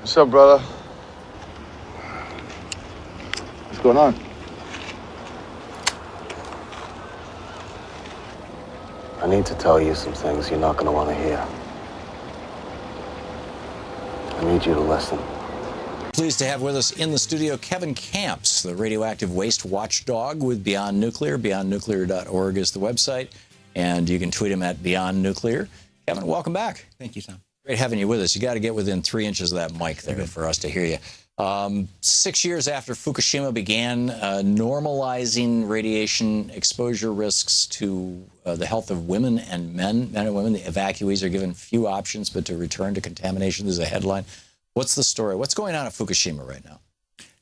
What's up, brother? What's going on? I need to tell you some things you're not going to want to hear. I need you to listen. Pleased to have with us in the studio Kevin Camps, the radioactive waste watchdog with Beyond Nuclear. BeyondNuclear.org is the website, and you can tweet him at Beyond Nuclear. Kevin, welcome back. Thank you, Tom. Great having you with us. You got to get within 3 inches of that mic there for us to hear you. 6 years after Fukushima began normalizing radiation exposure risks to the health of women and men and women, the evacuees are given few options but to return to contamination. There's a headline. What's the story? What's going on at Fukushima right now?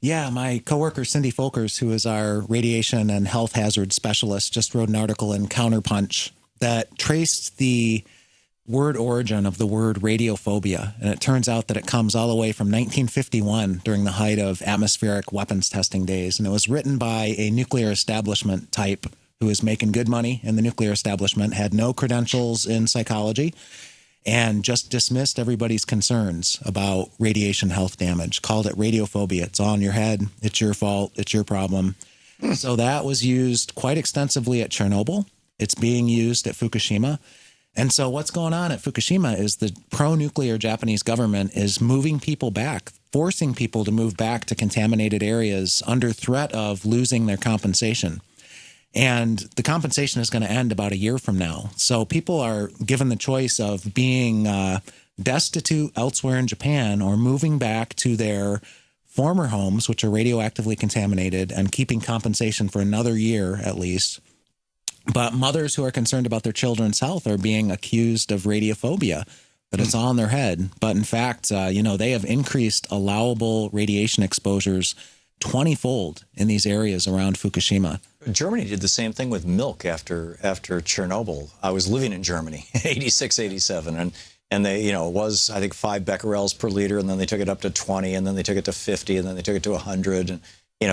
Yeah, my coworker Cindy Folkers, who is our radiation and health hazard specialist, just wrote an article in Counterpunch that traced the word origin of the word radiophobia. And it turns out that it comes all the way from 1951 during the height of atmospheric weapons testing days. And it was written by a nuclear establishment type who was making good money in the nuclear establishment, had no credentials in psychology, and just dismissed everybody's concerns about radiation health damage, called it radiophobia. It's all in your head. It's your fault. It's your problem. So that was used quite extensively at Chernobyl. It's being used at Fukushima. And so what's going on at Fukushima is the pro-nuclear Japanese government is moving people back, forcing people to move back to contaminated areas under threat of losing their compensation. And the compensation is going to end about a year from now. So people are given the choice of being destitute elsewhere in Japan or moving back to their former homes, which are radioactively contaminated, and keeping compensation for another year at least. But mothers who are concerned about their children's health are being accused of radiophobia, that it's all in their head. But in fact, they have increased allowable radiation exposures 20-fold in these areas around Fukushima. Germany did the same thing with milk after Chernobyl. I was living in Germany, 86, 87, and they, it was, I think, 5 becquerels per liter, and then they took it up to 20, and then they took it to 50, and then they took it to 100, and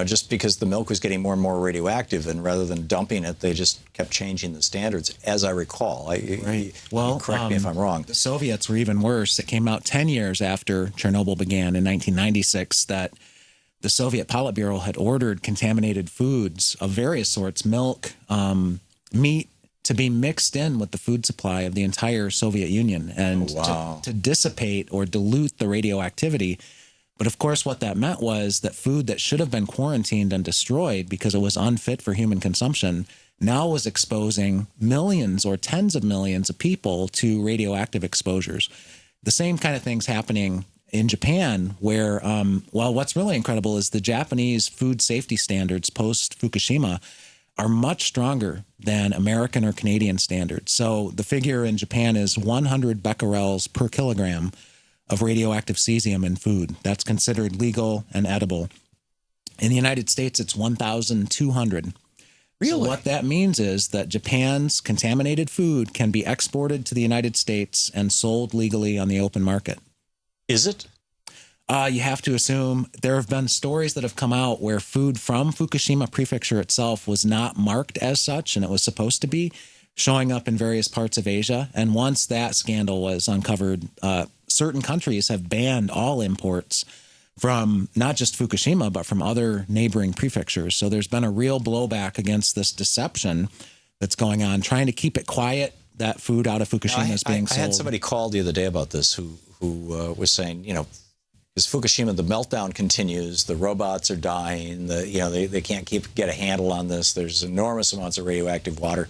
just because the milk was getting more and more radioactive, and rather than dumping it, they just kept changing the standards, as I recall. Right. Well, correct me if I'm wrong. The Soviets were even worse. It came out 10 years after Chernobyl began in 1996 that the Soviet Politburo had ordered contaminated foods of various sorts, milk, meat, to be mixed in with the food supply of the entire Soviet Union and to dissipate or dilute the radioactivity. But of course, what that meant was that food that should have been quarantined and destroyed because it was unfit for human consumption now was exposing millions or tens of millions of people to radioactive exposures. The same kind of thing's happening in Japan, where, what's really incredible is the Japanese food safety standards post-Fukushima are much stronger than American or Canadian standards. So the figure in Japan is 100 becquerels per kilogram of radioactive cesium in food. That's considered legal and edible. In the United States, it's 1,200. Really? So what that means is that Japan's contaminated food can be exported to the United States and sold legally on the open market. Is it? You have to assume. There have been stories that have come out where food from Fukushima Prefecture itself was not marked as such, and it was supposed to be, showing up in various parts of Asia. And once that scandal was uncovered, certain countries have banned all imports from not just Fukushima, but from other neighboring prefectures. So there's been a real blowback against this deception that's going on, trying to keep it quiet, that food out of Fukushima is being sold. I had somebody call the other day about this who was saying, because Fukushima, the meltdown continues, the robots are dying, they can't get a handle on this. There's enormous amounts of radioactive water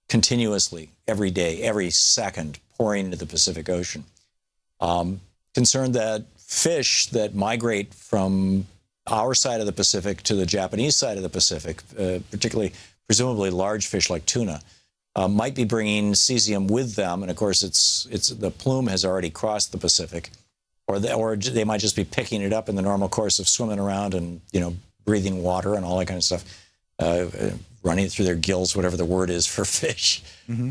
continuously, every day, every second, pouring into the Pacific Ocean. Concerned that fish that migrate from our side of the Pacific to the Japanese side of the Pacific, particularly, presumably large fish like tuna, might be bringing cesium with them, and of course, it's the plume has already crossed the Pacific, or they might just be picking it up in the normal course of swimming around and breathing water and all that kind of stuff, running through their gills, whatever the word is for fish. Mm-hmm.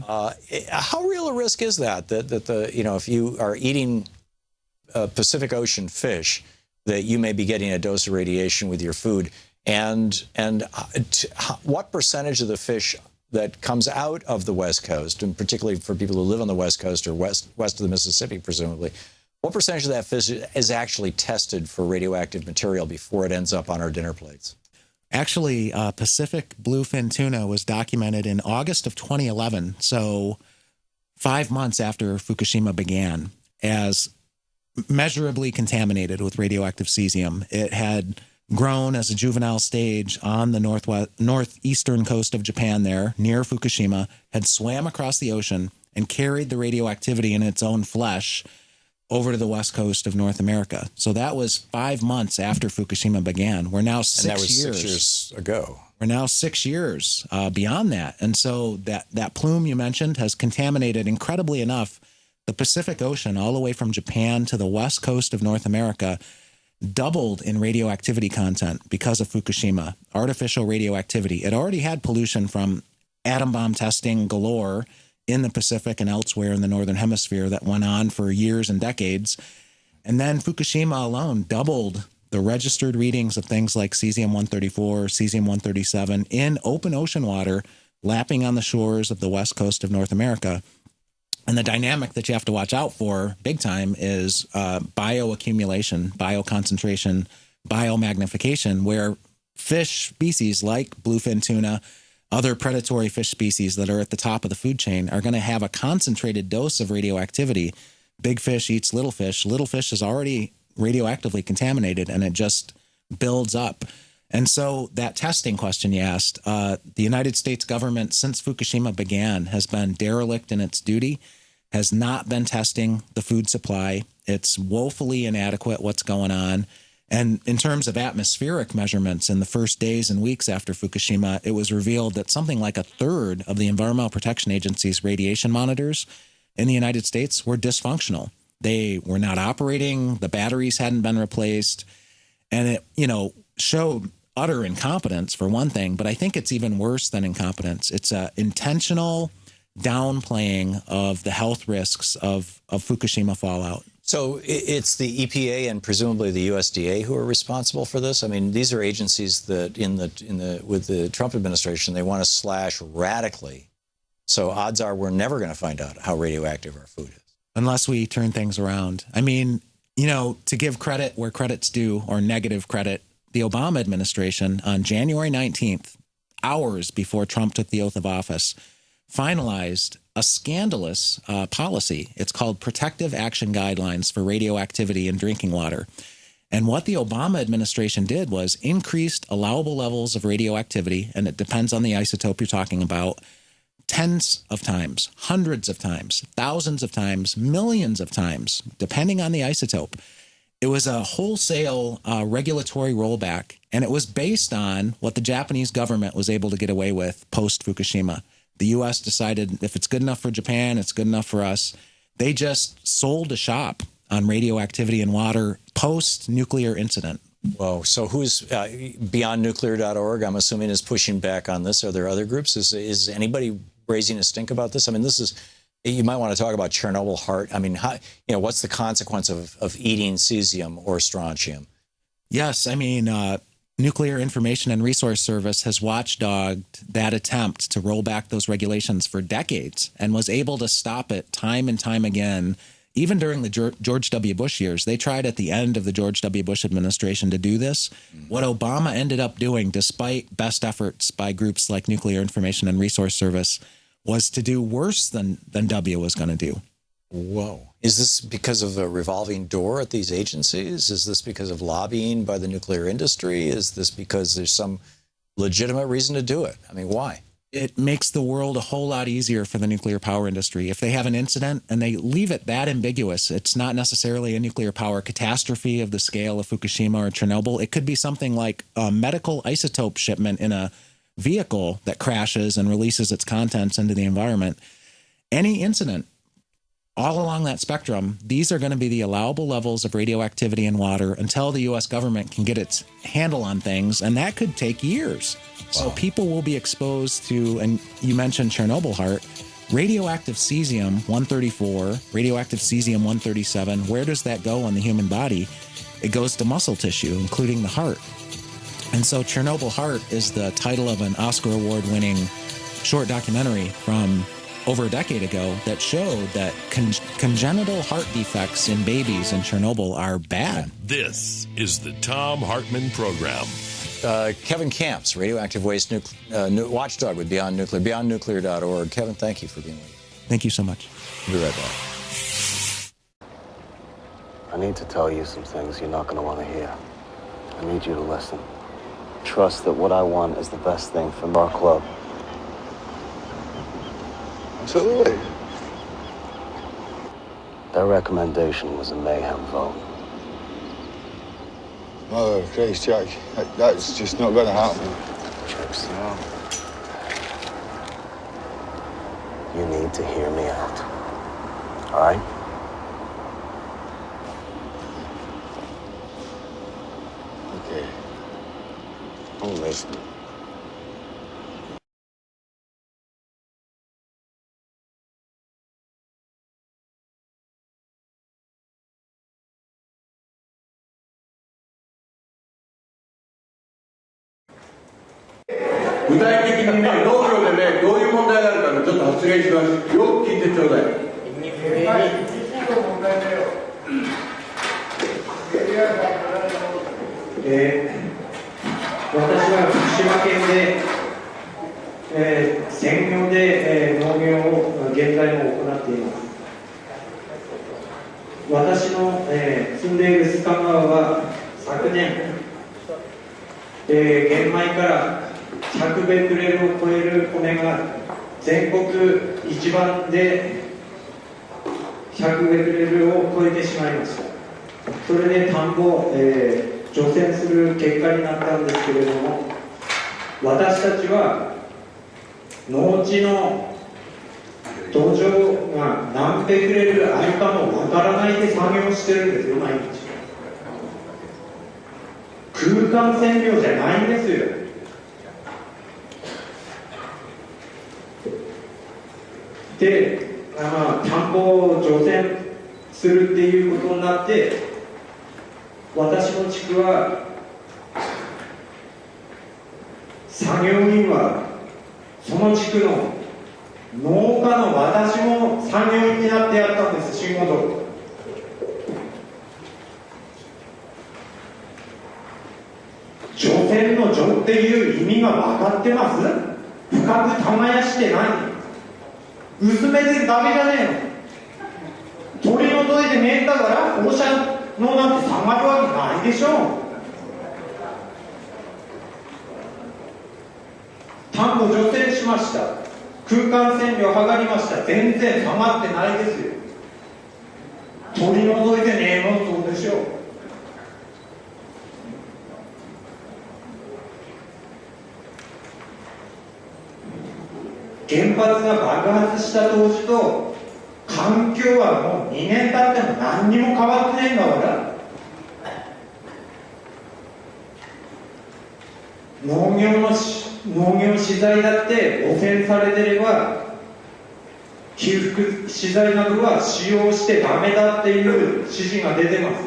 How real a risk is that if you are eating Pacific Ocean fish, that you may be getting a dose of radiation with your food, and what percentage of the fish that comes out of the West Coast, and particularly for people who live on the West Coast or west of the Mississippi, presumably, What percentage of that fish is actually tested for radioactive material before it ends up on our dinner plates? Actually, Pacific bluefin tuna was documented in August of 2011, so 5 months after Fukushima began, as measurably contaminated with radioactive cesium. It had grown as a juvenile stage on the northeastern coast of Japan there, near Fukushima, had swam across the ocean and carried the radioactivity in its own flesh over to the west coast of North America. So that was 5 months after Fukushima began. We're now 6 years. And that was 6 years ago. We're now 6 years beyond that. And so that plume you mentioned has contaminated, incredibly enough, the Pacific Ocean all the way from Japan to the west coast of North America, doubled in radioactivity content because of Fukushima, artificial radioactivity. It already had pollution from atom bomb testing galore in the Pacific and elsewhere in the Northern Hemisphere that went on for years and decades. And then Fukushima alone doubled the registered readings of things like cesium-134, cesium-137 in open ocean water, lapping on the shores of the west coast of North America. And the dynamic that you have to watch out for big time is bioaccumulation, bioconcentration, biomagnification, where fish species like bluefin tuna, other predatory fish species that are at the top of the food chain are going to have a concentrated dose of radioactivity. Big fish eats little fish. Little fish is already radioactively contaminated, and it just builds up. And so that testing question you asked, the United States government, since Fukushima began, has been derelict in its duty, has not been testing the food supply. It's woefully inadequate what's going on. And in terms of atmospheric measurements in the first days and weeks after Fukushima, it was revealed that something like a third of the Environmental Protection Agency's radiation monitors in the United States were dysfunctional. They were not operating. The batteries hadn't been replaced. And it, showed utter incompetence for one thing, but I think it's even worse than incompetence. It's an intentional downplaying of the health risks of Fukushima fallout. So it's the EPA and presumably the USDA who are responsible for this. I mean, these are agencies that with the Trump administration, they want to slash radically. So odds are we're never going to find out how radioactive our food is. Unless we turn things around. I mean, to give credit where credit's due, or negative credit, the Obama administration on January 19th, hours before Trump took the oath of office, finalized a scandalous policy. It's called Protective Action Guidelines for Radioactivity in Drinking Water. And what the Obama administration did was increased allowable levels of radioactivity, and it depends on the isotope you're talking about, tens of times, hundreds of times, thousands of times, millions of times, depending on the isotope. It was a wholesale regulatory rollback, and it was based on what the Japanese government was able to get away with post-Fukushima. The U.S. decided if it's good enough for Japan, it's good enough for us. They just sold a shop on radioactivity in water post-nuclear incident. Whoa. So who's beyondnuclear.org, I'm assuming, is pushing back on this? Are there other groups? Is anybody raising a stink about this? I mean, you might want to talk about Chernobyl heart. I mean, what's the consequence of eating cesium or strontium? Yes. I mean, Nuclear Information and Resource Service has watchdogged that attempt to roll back those regulations for decades and was able to stop it time and time again. Even during the George W. Bush years, they tried at the end of the George W. Bush administration to do this. What Obama ended up doing, despite best efforts by groups like Nuclear Information and Resource Service, was to do worse than W was going to do. Whoa. Is this because of a revolving door at these agencies? Is this because of lobbying by the nuclear industry? Is this because there's some legitimate reason to do it? I mean, why? It makes the world a whole lot easier for the nuclear power industry. If they have an incident and they leave it that ambiguous, it's not necessarily a nuclear power catastrophe of the scale of Fukushima or Chernobyl. It could be something like a medical isotope shipment in a vehicle that crashes and releases its contents into the environment. Any incident all along that spectrum, these are going to be the allowable levels of radioactivity in water until the U.S. government can get its handle on things, and that could take years. Wow. So people will be exposed to, and you mentioned Chernobyl heart, radioactive cesium-134, radioactive cesium-137. Where does that go in the human body? It goes to muscle tissue, including the heart. And so Chernobyl heart is the title of an Oscar Award-winning short documentary from over a decade ago that showed that congenital heart defects in babies in Chernobyl are bad. This is the Thom Hartmann Program. Kevin Camps, radioactive waste watchdog with Beyond Nuclear, beyondnuclear.org. Kevin, thank you for being with us. Thank you so much. We'll be right back. I need to tell you some things you're not going to want to hear. I need you to listen. Trust that what I want is the best thing for our club. Absolutely. Their recommendation was a mayhem vote. Oh, Christ, Jack. That's just not going to happen. Checks out. You need to hear me out. All right? Okay. I'm listening.具体的にね、農業でね、どういう問題があるかね、ちょっと発言します。よく聞いてちょうだい。私は福島県で、専業で、農業を現在も行っています。私の、住んでいる須賀川は昨年、玄米から100ベクレルを超える米が全国一番で100ベクレルを超えてしまいました。それで田んぼを、除染する結果になったんですけれども、私たちは農地の土壌が何ベクレルあるかもわからないで作業してるんですよ、毎日。空間線量じゃないんですよ。で、田んぼを除染するっていうことになって、私の地区は作業員はその地区の農家の私も作業員になってやったんです、仕事。除染の除っていう意味が分かってます？深く耕してない。薄めてダメじゃねえの。取り除いてねえんだから放射能なんて下がるわけないでしょ。田んぼ除染しました。空間線量測りました。全然下がってないですよ。取り除いてねえのそうでしょう。原発が爆発した当時と環境はもう2年経っても何にも変わってないんだから。農業資材だって汚染されてれば給付資材などは使用してダメだっていう指示が出てます。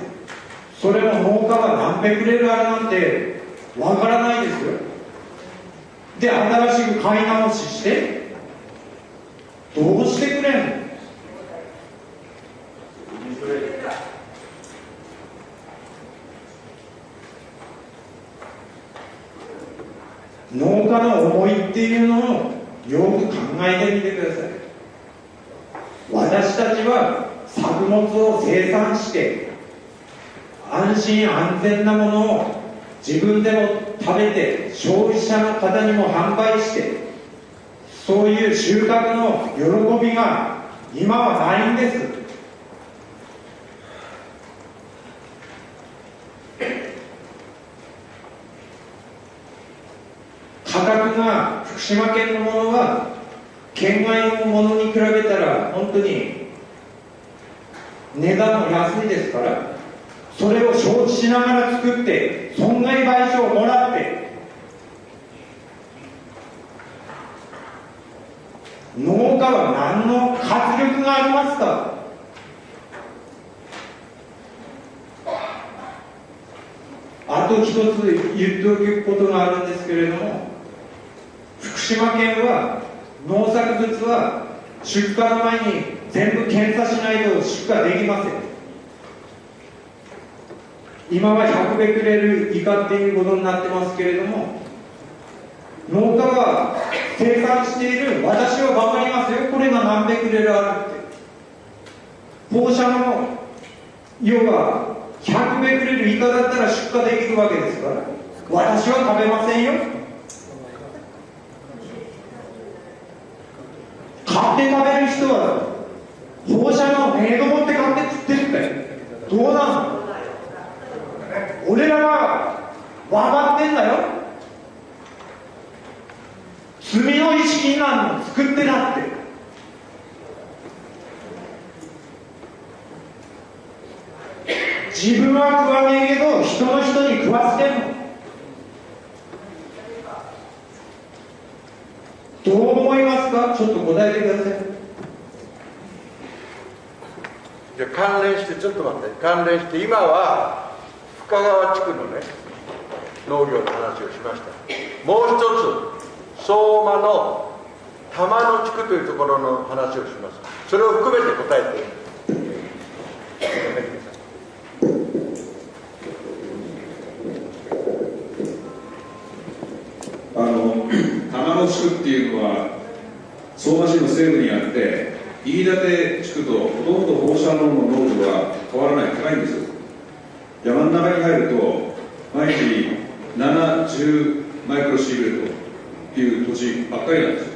それも農家が何ベクレルあるなんてわからないですよ。で、新しく買い直ししてどうしてくれんの？農家の思いっていうのをよく考えてみてください。私たちは作物を生産して安心安全なものを自分でも食べて消費者の方にも販売してそういう収穫の喜びが今はないんです。価格が福島県のものは県外のものに比べたら本当に値段も安いですから、それを承知しながら作って損害賠償をもらって農家は何の活力がありますか？あと一つ言っておくことがあるんですけれども、福島県は農作物は出荷の前に全部検査しないと出荷できません。今は100ベクレル以下っていうことになってますけれども、農家が生産している、私は分かりますよ、これが何ベクレルあるって。放射の要は100ベクレル以下だったら出荷できるわけですから、私は食べませんよ。買って食べる人は放射のメイド持って買って食ってるってどうなの。俺らは分かってんだよ。罪の意識になるの作ってなって。自分は食わねえけど人の人に食わせてんの。どう思いますか。ちょっと答えてください。じゃあ関連してちょっと待って、関連して今は深川地区のね農業の話をしました。もう一つ相馬の玉野地区というところの話をします。それを含めて答えて。玉野地区っていうのは相馬市の西部にあって、飯舘地区とほとんど放射能の濃度は変わらない、高いんですよ。山の中に入ると毎日7、10マイクロシーベルトっていう土地ばっかりなんですよ。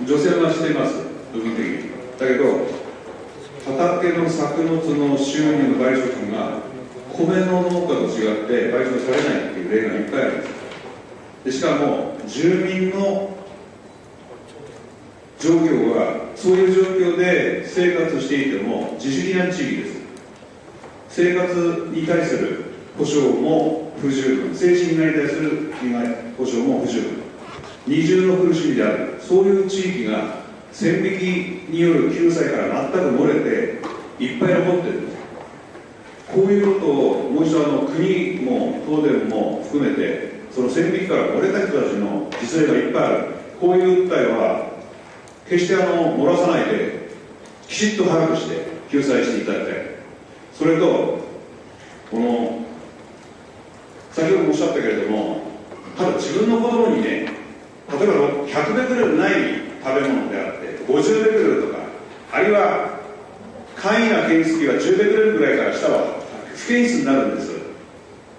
除染はしています、部分的に。だけど畑の作物の収入の賠償金が米の農家と違って賠償されないっていう例がいっぱいあるんです。でしかも住民の状況はそういう状況で生活していても自主的な地域です。生活に対する保障も不十分、精神に対する被害保障も不十分、二重の苦しみである、そういう地域が線引きによる救済から全く漏れていっぱい残ってるんです。こういうことをもう一度国も東電も含めてその線引きから漏れた人たちの実例がいっぱいある。こういう訴えは決して漏らさないできちっと把握して救済していただきたい。それとこの先ほどもおっしゃったけれども、ただ自分の子供にね、例えば100ベクレルない食べ物であって50ベクレルとか、あるいは簡易な検出器が10ベクレルぐらいから下は不検出になるんです。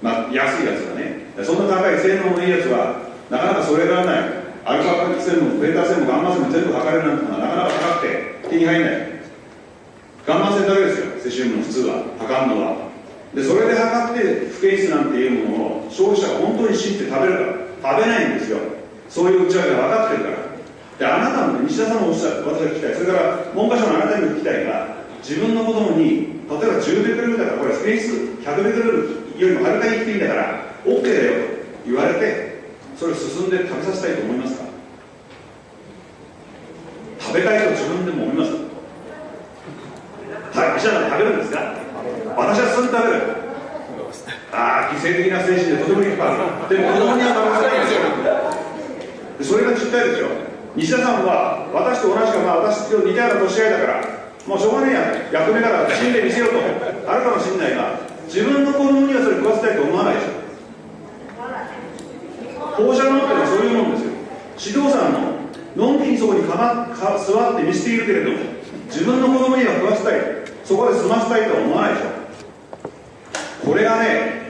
まあ安いやつがね、そんな高い性能のいいやつはなかなかそれがない。アルファ線もベータ線もガンマ線も全部測れるなんてのはなかなか高くて手に入らない。ガンマ線だけですよ、セシウムの普通は測るのは。でそれで測って不検出なんていうものを消費者が本当に信じて食べるか、食べないんですよ。そういう内訳が分かってるから。であなたも西田さんもおっしゃる、私が聞きたい、それから文科省のあなたにも聞きたいが、自分の子供に例えば10ベクレルだからこれ不検出100ベクレルよりもはるかに低いんだから OK だよと言われて、それを進んで食べさせたいと思いますか。食べたいと自分でも思いますか。はい、石田さん食べるんですか。私は進んで食べる。ああ、犠牲的な精神でとても立派でも子供には食べさせないんですよ。でそれが実態ですよ。西田さんは私と同じか、まあ私と似たような年合いだからもうしょうがねえや、役目から死んでみせようとあるかもしれないが、自分の子供にはそれ食わせたいと思わないでしょ。放射能っていうのはそういうもんですよ。指導者ののんきにそこに座って見せているけれども、自分の子供には食わせたい、そこで済ませたいとは思わないでしょ。これがね、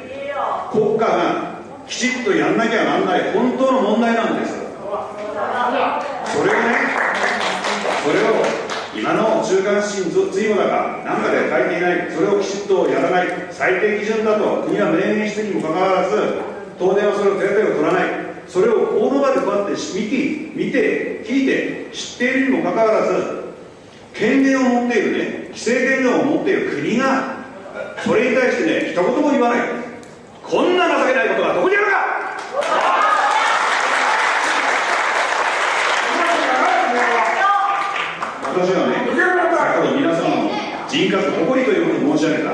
国家がきちっとやんなきゃならない本当の問題なんです。それをね、それを今の中間指針追放だかなんかで書いていない、それをきちっとやらない、最低基準だと国は明言してにもかかわらず東電はそれを手当てを取らない。それを大の場でこうやって見て聞いて知っているにもかかわらず、権限を持っているね、規制権限を持っている国がそれに対してね、一言も言わない。こんな情けないことがどこにあるか。私はね、先ほど皆様の人格誇りということを申し上げた。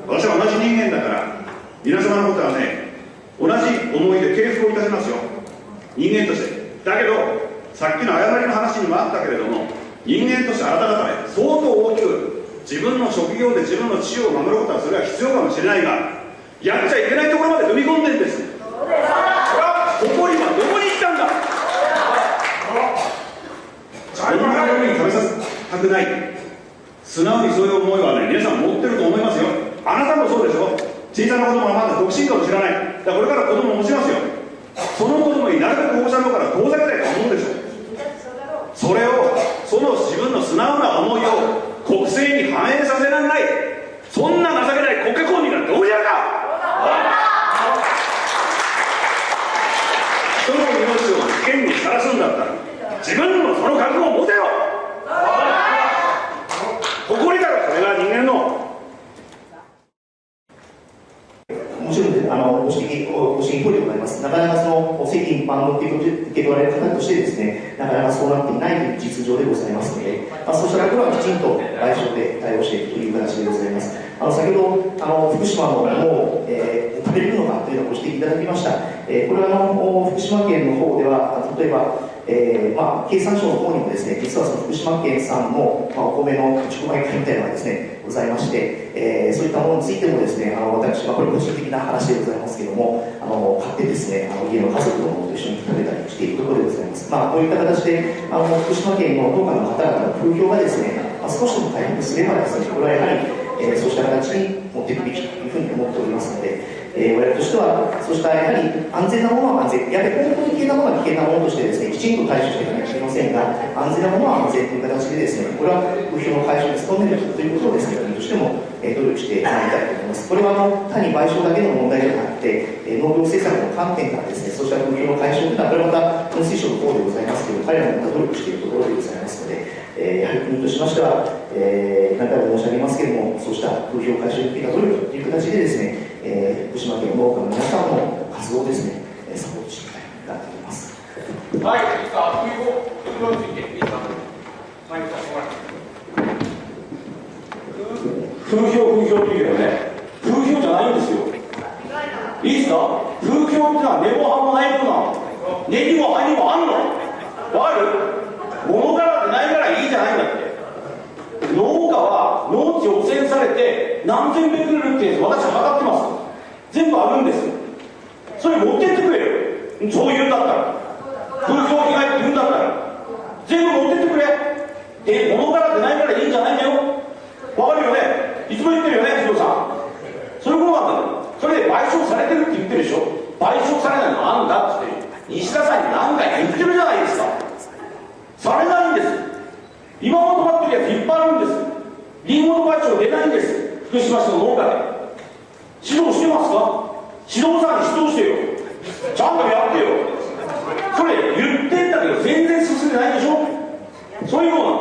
私は同じ人間だから皆様のことはね、同じ思いで敬服をいたしますよ、人間として。だけどさっきの誤りの話にもあったけれども、人間としてあなた方ね、相当大きく自分の職業で自分の地位を守ることはそれは必要かもしれないが、やっちゃいけないところまで踏み込んでるんです。誇りはどこに行ったんだ。みんなの上に食べさせたくない、素直にそういう思いはね、皆さん持ってると思いますよ。あなたもそうでしょ。小さな子供はまだ独身かもしれない。だからこれから子供を持ちますよ。その子供になるべく放射能から遠ざけたいと思うんでしょ。それを、その自分の素直な思いを国政に反映させられない、そんな情けない国家公認なんてどうやるか。人の命を危険にさらすんだったら自分のその覚悟を持てよ。誇りだろ、それが人間の。もちろんご指摘通りでございます。なかなかその世間一般の受け取られる方としてですね、なかなかそうなっていない実情でございますので、そうしたところはきちんと賠償で対応していくという形でございます。先ほど福島のものを、食べれるのかというのをご指摘いただきました。これは福島県の方では例えば、経産省の方にもですね、実はその福島県産の、お米の直売会みたいなのがですねございまして、そういったものについてもですね、私はこれ個人的な話でございますけれども、買ってですね、家の家族のものと一緒に食べたりしているところでございます。こういった形で福島県の農家の方々の風評がですね、少しでも回復すればですね、これはやはり、そうした形に持っていくべきというふうに思っておりますので、我々としてはそうしたやはり安全なものは安全、やはり本当に危険なものは危険なものとしてですね、きちんと対処していかなきゃいけませんが、安全なものは安全という形でですね、これは風評の解消に努めるということをですね、国としても努力してまいりたいと思います。これは単に賠償だけの問題じゃなくて、農業政策の観点からですね、そうした風評の解消というのは、これまた農水省の方でございますけど、彼らもまた努力しているところでございますので、やはり国としましては、何回も申し上げますけれども、そうした風評解消に向けた努力という形でですね、福島県農家の皆さんの活動をですね、サポートしていきたいと思います。はい、風評について、風評っていうけどね、風評じゃないんですよ。いいですか？風評っていうのは根も葉もないものなの。根にも葉にもあんの。わかる？物からでないからいいじゃないんだって。農家は農地汚染されて何千ベクレルって私は測ってます。全部あるんです。それ持ってってくれよ。そう言うんだったら、風評被害って言うんだったら全部持ってってくれ。で、物からでないからいいんじゃないんだよ。わかるよね。いつも言ってるよね、ヒロさん。そういうことなんだよ。それで賠償されてるって言ってるでしょ。賠償されないのあんだって言って西田さんに何回言ってるじゃないですか。されないんです。今まとまってるやついっぱいあるんです。リンゴの賠償出ないんです。福島市の農家で指導してますか？指導さんに指導してよ。ちゃんとやってよ。それ言ってんだけど全然進んでないでしょ。そういうような